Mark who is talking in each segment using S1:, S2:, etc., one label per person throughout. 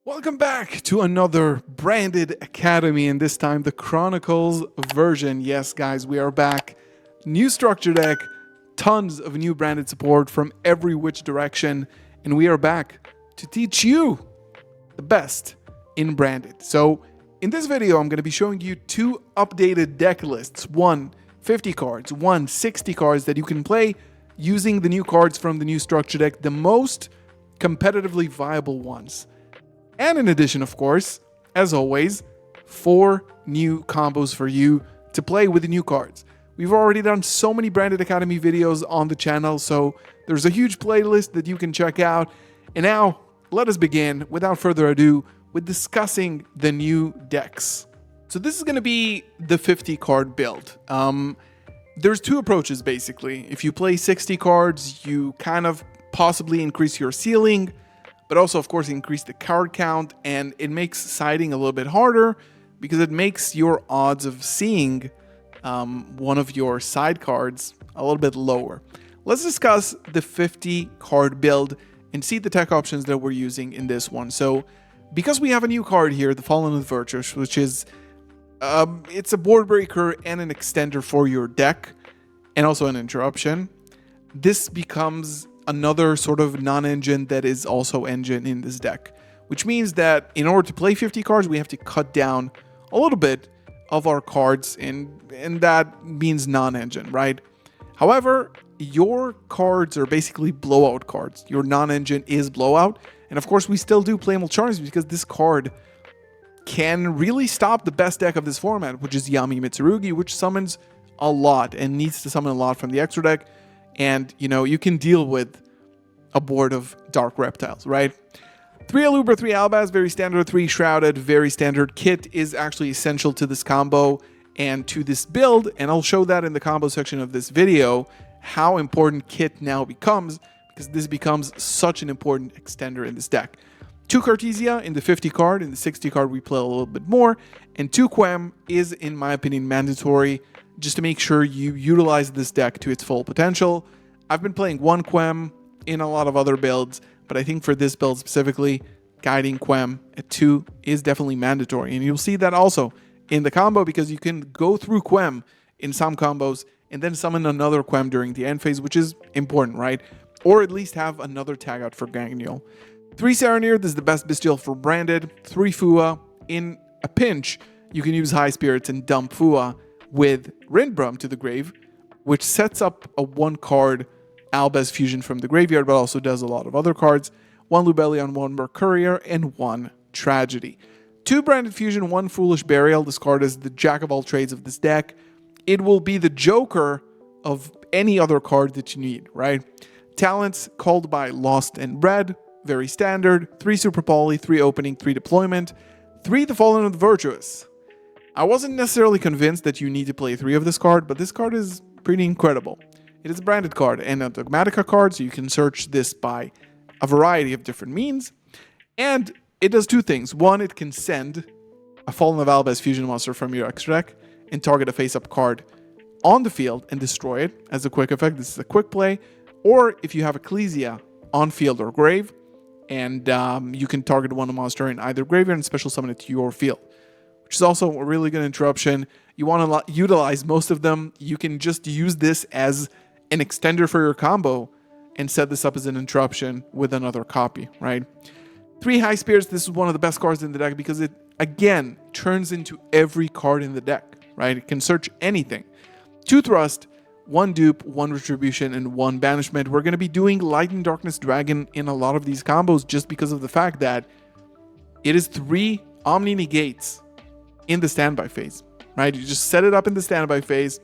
S1: Welcome back to another branded academy, and this time the Chronicles version. Yes, guys, we are back. New structure deck, tons of new branded support from every which direction, and we are back to teach you the best in branded. So in this video, I'm going to be showing you two updated deck lists. One 50 cards, one 60 cards that you can play using the new cards from the new structure deck, the most competitively viable ones. And in addition, of course, as always, 4 new combos for you to play with the new cards. We've already done so many Branded Academy videos on the channel, so there's a huge playlist that you can check out. And now, let us begin, without further ado, with discussing the new decks. So this is going to be the 50 card build. There's two approaches, basically. If you play 60 cards, you kind of possibly increase your ceiling, but also, of course, increase the card count, and it makes siding a little bit harder because it makes your odds of seeing one of your side cards a little bit lower. Let's discuss the 50 card build and see the tech options that we're using in this one. So because we have a new card here, the Fallen The Virtuous, which is it's a board breaker and an extender for your deck, and also an interruption. This becomes another sort of non-engine that is also engine in this deck, which means that in order to play 50 cards, we have to cut down a little bit of our cards, and that means non-engine, right? However, your cards are basically blowout cards. Your non-engine is blowout, and of course, we still do Playable Charms because this card can really stop the best deck of this format, which is Yami Mitsurugi, which summons a lot and needs to summon a lot from the extra deck. And, you know, you can deal with a board of Dark Reptiles, right? 3 Alubra, 3 Albaz, very standard, 3 Shrouded, very standard. Kit is actually essential to this combo and to this build, and I'll show that in the combo section of this video, how important Kit now becomes, because this becomes such an important extender in this deck. 2 Cartesia in the 50 card, in the 60 card we play a little bit more, and 2 Quem is, in my opinion, mandatory, just to make sure you utilize this deck to its full potential. I've been playing 1 Quem in a lot of other builds, but I think for this build specifically, guiding Quem at 2 is definitely mandatory. And you'll see that also in the combo, because you can go through Quem in some combos and then summon another Quem during the end phase, which is important, right? Or at least have another tag out for Gangnil. 3 Saronir, this is the best bestial for branded. 3 Fua. In a pinch, you can use High Spirits and dump Fua with Rindbrum to the grave, which sets up a 1-card Albaz fusion from the graveyard, but also does a lot of other cards. 1 Lubellion, 1 Mercurier, and 1 Tragedy. 2 Branded Fusion, 1 Foolish Burial. This card is the jack of all trades of this deck. It will be the joker of any other card that you need, right? Talents called by Lost and Red, very standard. 3 Super Poly, 3 Opening, 3 Deployment. 3 The Fallen The Virtuous. I wasn't necessarily convinced that you need to play 3 of this card, but this card is pretty incredible. It is a branded card and a Dogmatica card, so you can search this by a variety of different means. And it does 2 things. 1, it can send a Fallen of Albaz fusion monster from your extra deck and target a face-up card on the field and destroy it as a quick effect. This is a quick play. Or if you have Ecclesia on field or grave, and you can target one monster in either graveyard and special summon it to your field, which is also a really good interruption. You want to utilize most of them. You can just use this as an extender for your combo and set this up as an interruption with another copy, right? 3 High Spirits, this is one of the best cards in the deck because it, again, turns into every card in the deck, right? It can search anything. 2 Thrust, 1 Dupe, 1 Retribution, and 1 Banishment. We're going to be doing Light and Darkness Dragon in a lot of these combos just because of the fact that it is 3 Omni Negates in the standby phase, right? You just set it up in the standby phase.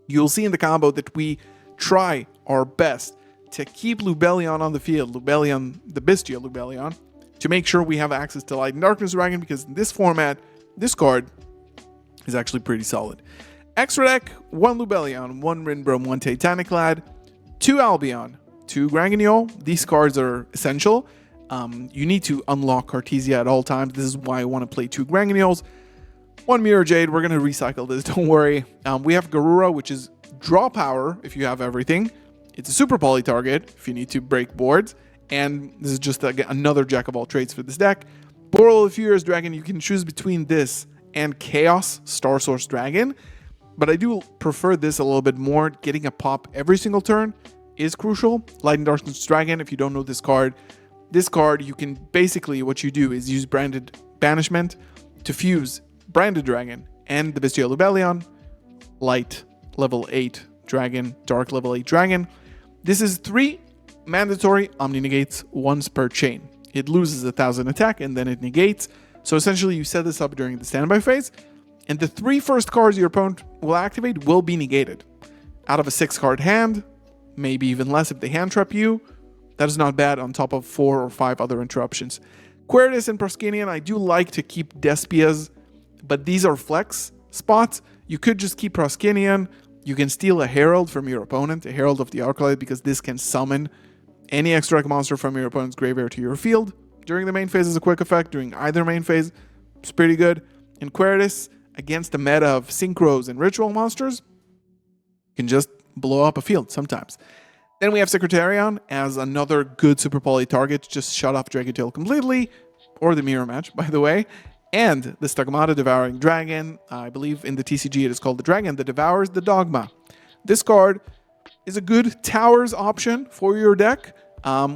S1: You'll see in the combo that we try our best to keep Lubellion on the field, Lubellion, the bestial Lubellion, to make sure we have access to Light and Darkness Dragon, because in this format, this card is actually pretty solid. Extra deck, 1 Lubellion, 1 Rindbrum, 1 Titanic Lad, 2 Albion, 2 Granganiol. These cards are essential. You need to unlock Cartesia at all times. This is why I want to play 2 Granganiols. 1 Mirror Jade, we're going to recycle this, don't worry. We have Garura, which is draw power if you have everything. It's a super poly target if you need to break boards. And this is just, again, another jack of all trades for this deck. Boral the Furious Dragon, you can choose between this and Chaos Star Source Dragon, but I do prefer this a little bit more. Getting a pop every single turn is crucial. Light and Darkness Dragon, if you don't know this card, you can basically, what you do is use Branded Banishment to fuse Branded Dragon and the Bestial Lubellion, Light level 8 Dragon, Dark level 8 Dragon. This is 3 mandatory Omni Negates once per chain. It loses 1,000 attack and then it negates. So essentially you set this up during the standby phase, and the 3 first cards your opponent will activate will be negated. Out of a 6-card hand, maybe even less if they hand trap you, that is not bad on top of 4 or 5 other interruptions. Queritus and Proskinian, I do like to keep Despias, but these are flex spots. You could just keep Proskinian. You can steal a Herald from your opponent, a Herald of the Arclight, because this can summon any extra deck monster from your opponent's graveyard to your field during the main phase as a quick effect. During either main phase, it's pretty good. And Queritus, against the meta of Synchros and Ritual monsters, can just blow up a field sometimes. Then we have Secretarion as another good Super Poly target. Just shut off Dragon Tail completely, or the Mirror Match, by the way. And the Stigmata Devouring Dragon. I believe in the TCG it is called the Dragon that devours the Dogma. This card is a good Towers option for your deck.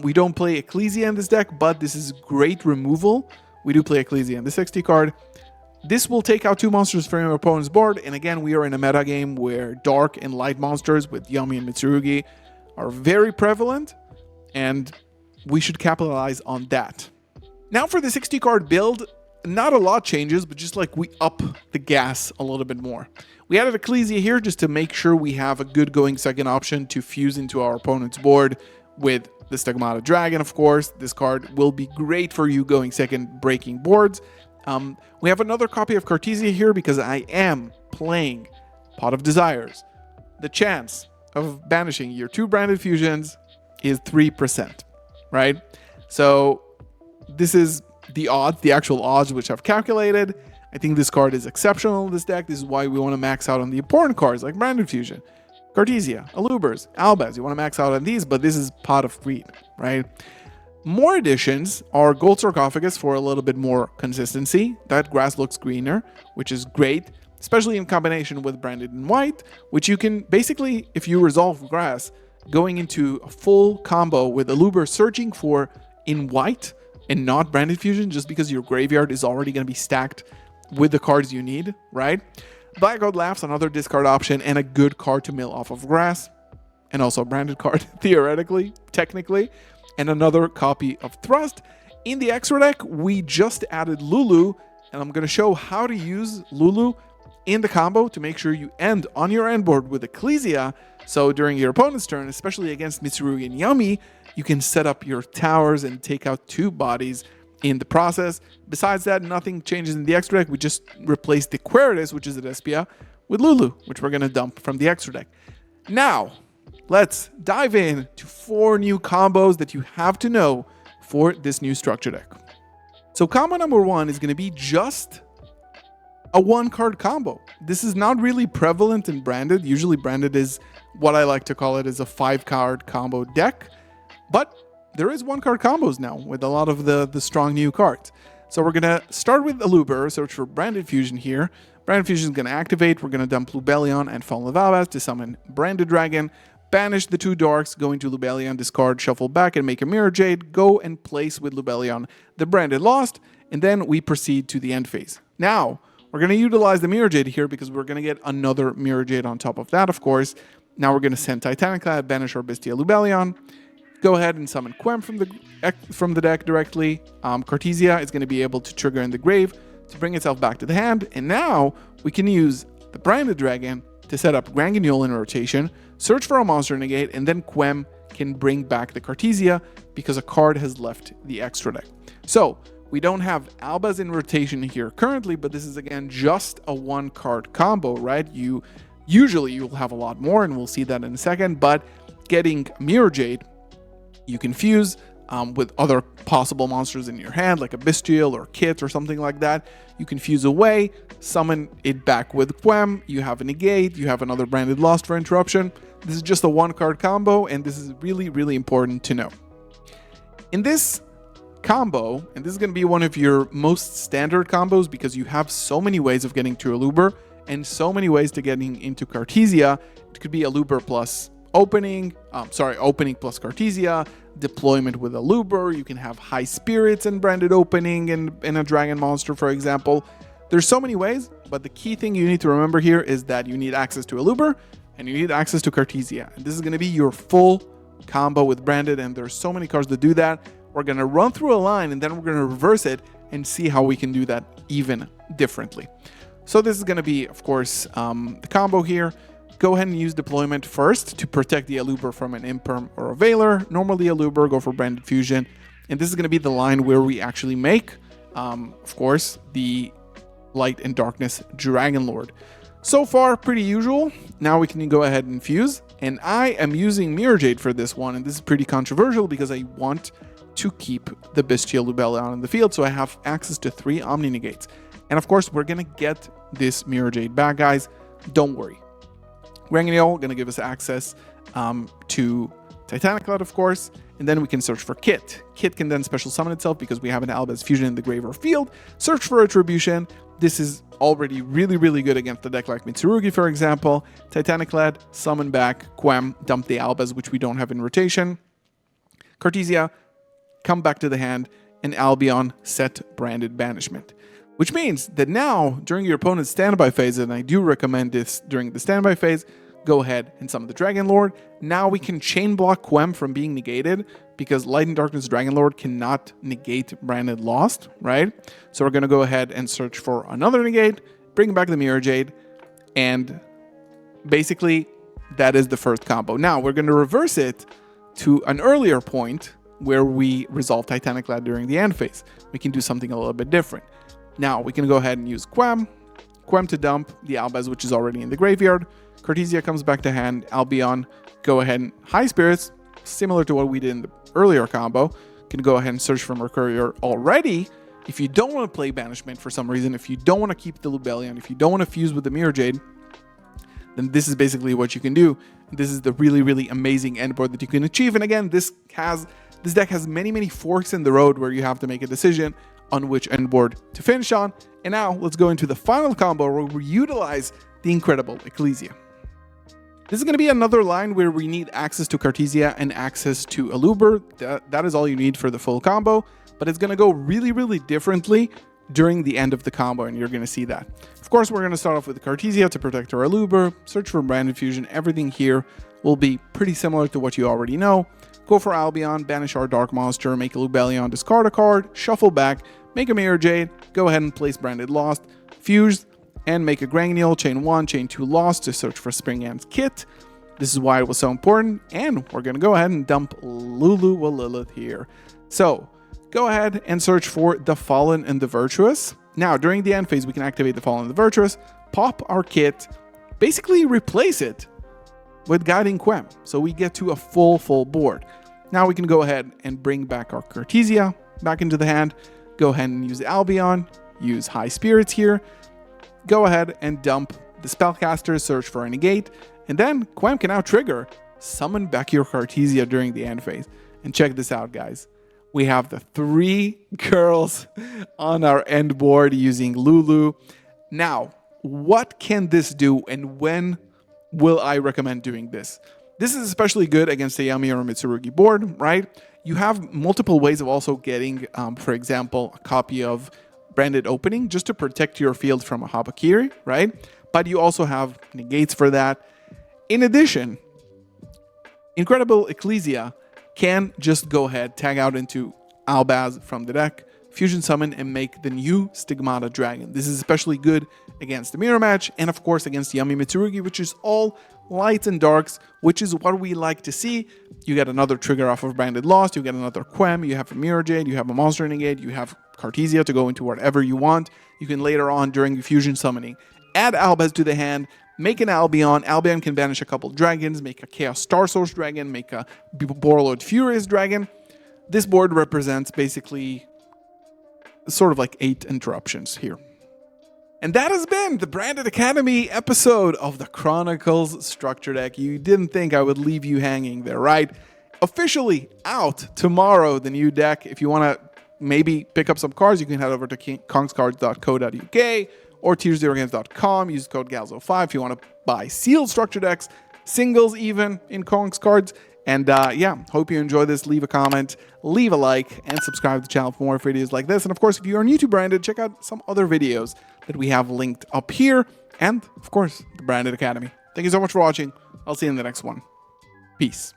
S1: We don't play Ecclesia in this deck, but this is great removal. We do play Ecclesia in the 60 card. This will take out 2 monsters from your opponent's board, and again, we are in a meta game where dark and light monsters with Yami and Mitsurugi are very prevalent, and we should capitalize on that. Now for the 60 card build, not a lot changes, but just like we up the gas a little bit more. We added Ecclesia here just to make sure we have a good going second option to fuse into our opponent's board with the Stigmata Dragon, of course. This card will be great for you going second breaking boards. We have another copy of Cartesia here because I am playing Pot of Desires. The chance of banishing your 2 branded fusions is 3%, right? So this is the odds, the actual odds which I've calculated. I think this card is exceptional in this deck. This is why we want to max out on the important cards like Branded Fusion, Cartesia, Alubers, Albaz. You want to max out on these, but this is Pot of Greed, right? More additions are Gold Sarcophagus for a little bit more consistency. That grass looks greener, which is great, especially in combination with Branded in White, which you can basically, if you resolve grass, going into a full combo with Aluber searching for in white and not Branded Fusion just because your graveyard is already going to be stacked with the cards you need, right? Blackout Laughs, another discard option and a good card to mill off of grass, and also a branded card theoretically, technically, and another copy of Thrust. In the extra deck, we just added Lulu, and I'm going to show how to use Lulu in the combo to make sure you end on your end board with Ecclesia, so during your opponent's turn, especially against Mitsurugi and Yami, you can set up your towers and take out 2 bodies in the process. Besides that, nothing changes in the extra deck. We just replaced the Queritus, which is a Despia, with Lulu, which we're going to dump from the extra deck. Now, let's dive in to 4 new combos that you have to know for this new structure deck. So combo number 1 is going to be just a 1-card combo. This is not really prevalent in Branded. Usually Branded is what I like to call it is a 5-card combo deck, but there is 1-card combos now with a lot of the strong new cards. So we're going to start with Aluber, search for Branded Fusion here. Branded Fusion is going to activate. We're going to dump Lubellion and Fallen The Virtuous to summon Branded Dragon, banish the 2 darks, go into Lubellion, discard, shuffle back, and make a Mirror Jade, go and place with Lubellion the Branded Lost, and then we proceed to the end phase. Now, we're going to utilize the Mirror Jade here because we're going to get another Mirror Jade on top of that, of course. Now we're going to send Titanic Clad, banish our Bestia Lubellion, go ahead and summon Quem from the deck directly. Cartesia is going to be able to trigger in the grave to bring itself back to the hand, and now we can use the Branded Dragon to set up Grand Guignol in rotation, search for a monster negate, and then Quem can bring back the Cartesia because a card has left the extra deck. So we don't have Albaz in rotation here currently, but this is again just a 1-card combo, right? Usually you'll have a lot more, and we'll see that in a second, but getting Mirror Jade, you can fuse with other possible monsters in your hand, like a Bestial or Kit or something like that. You can fuse away, summon it back with Quem, you have a negate, you have another Branded Lost for interruption. This is just a 1-card combo, and this is really, really important to know. In this combo, and this is going to be one of your most standard combos because you have so many ways of getting to Aluber and so many ways to getting into Cartesia. It could be Aluber plus opening plus Cartesia, deployment with Aluber. You can have high spirits and branded opening in a dragon monster, for example. There's so many ways, but the key thing you need to remember here is that you need access to Aluber and you need access to Cartesia. And this is going to be your full combo with branded, and there's so many cards that do that. We're going to run through a line and then we're going to reverse it and see how we can do that even differently. So this is going to be, of course, the combo here. Go ahead and use deployment first to protect the Aluber from an Imperm or a Veiler. Normally Aluber, go for branded fusion. And this is going to be the line where we actually make, of course, the Light and Darkness Dragon Lord. So far, pretty usual. Now we can go ahead and fuse. And I am using Mirror Jade for this one. And this is pretty controversial because I want to keep the Bestial Lubellion in the field, so I have access to 3 Omni Negates. And of course, we're going to get this Mirror Jade back, guys. Don't worry. Ranganiel going to give us access to Titanic Cloud, of course, and then we can search for Kit. Kit can then special summon itself because we have an Albaz Fusion in the grave or field. Search for Retribution. This is already really, really good against a deck like Mitsurugi, for example. Titanic Cloud, summon back, Quem, dump the Albaz, which we don't have in rotation. Cartesia, come back to the hand, and Albion, set branded banishment. Which means that now, during your opponent's standby phase, and I do recommend this during the standby phase, go ahead and summon the Dragon Lord. Now we can chain block Quem from being negated, because Light and Darkness Dragon Lord cannot negate branded lost, right? So we're going to go ahead and search for another negate, bring back the Mirror Jade, and basically that is the first combo. Now we're going to reverse it to an earlier point where we resolve Titanic Lad during the end phase. We can do something a little bit different. Now we can go ahead and use Quem to dump the Albaz, which is already in the graveyard. Cartesia comes back to hand. Albion, go ahead and High Spirits, similar to what we did in the earlier combo. Can go ahead and search for Mercurior already. If you don't want to play Banishment for some reason, if you don't want to keep the Lubellion, if you don't want to fuse with the Mirror Jade, then this is basically what you can do. This is the really, really amazing end board that you can achieve. And again, this deck has many, many forks in the road where you have to make a decision on which end board to finish on. And now let's go into the final combo where we utilize the incredible Ecclesia. This is going to be another line where we need access to Cartesia and access to Aluber. That is all you need for the full combo, but it's going to go really, really differently during the end of the combo, and you're going to see that. Of course, we're going to start off with Cartesia to protect our Aluber, search for branded fusion. Everything here will be pretty similar to what you already know. Go for Albion, banish our Dark Monster, make a Lubellion, discard a card, shuffle back, make a Mirror Jade, go ahead and place Branded Lost, fuse, and make a Granguineal, chain 1, chain 2 Lost to search for Springham's Kit. This is why it was so important, and we're going to go ahead and dump Lulu Lilith here. So, go ahead and search for the Fallen and the Virtuous. Now, during the end phase, we can activate the Fallen and the Virtuous, pop our Kit, basically replace it with Guiding Quem, so we get to a full board. Now we can go ahead and bring back our Cartesia back into the hand, go ahead and use Albion, use High Spirits here, go ahead and dump the Spellcaster, search for a negate, and then Quem can now trigger, summon back your Cartesia during the end phase. And check this out, guys. We have the 3 girls on our end board using Lulu. Now, what can this do, and when will I recommend doing this? This is especially good against a Yami or a Mitsurugi board, right? You have multiple ways of also getting, for example, a copy of Branded Opening just to protect your field from a Habakiri, right? But you also have negates for that. In addition, Incredible Ecclesia can just go ahead, tag out into Albaz from the deck, fusion summon, and make the new Stigmata Dragon. This is especially good against the mirror match, and of course against Yami Mitsurugi, which is all lights and darks, which is what we like to see. You get another trigger off of Branded Lost, you get another Quem, you have a Mirror Jade, you have a Monster Negate, you have Cartesia to go into whatever you want. You can later on, during fusion summoning, add Albaz to the hand, make an Albion. Albion can banish a couple dragons, make a Chaos Star Source Dragon, make a Borlord Furious Dragon. This board represents basically sort of like 8 interruptions here. And that has been the Branded Academy episode of the Chronicles Structure Deck. You didn't think I would leave you hanging there, right? Officially out tomorrow, the new deck. If you want to maybe pick up some cards, you can head over to kongscards.co.uk or tier0games.com. Use code galzo5 if you want to buy sealed structure decks, singles even in Kongs cards. And yeah, hope you enjoy this. Leave a comment, leave a like, and subscribe to the channel for more videos like this. And of course, if you are new to Branded, check out some other videos that we have linked up here. And of course, the Branded Academy. Thank you so much for watching. I'll see you in the next one. Peace.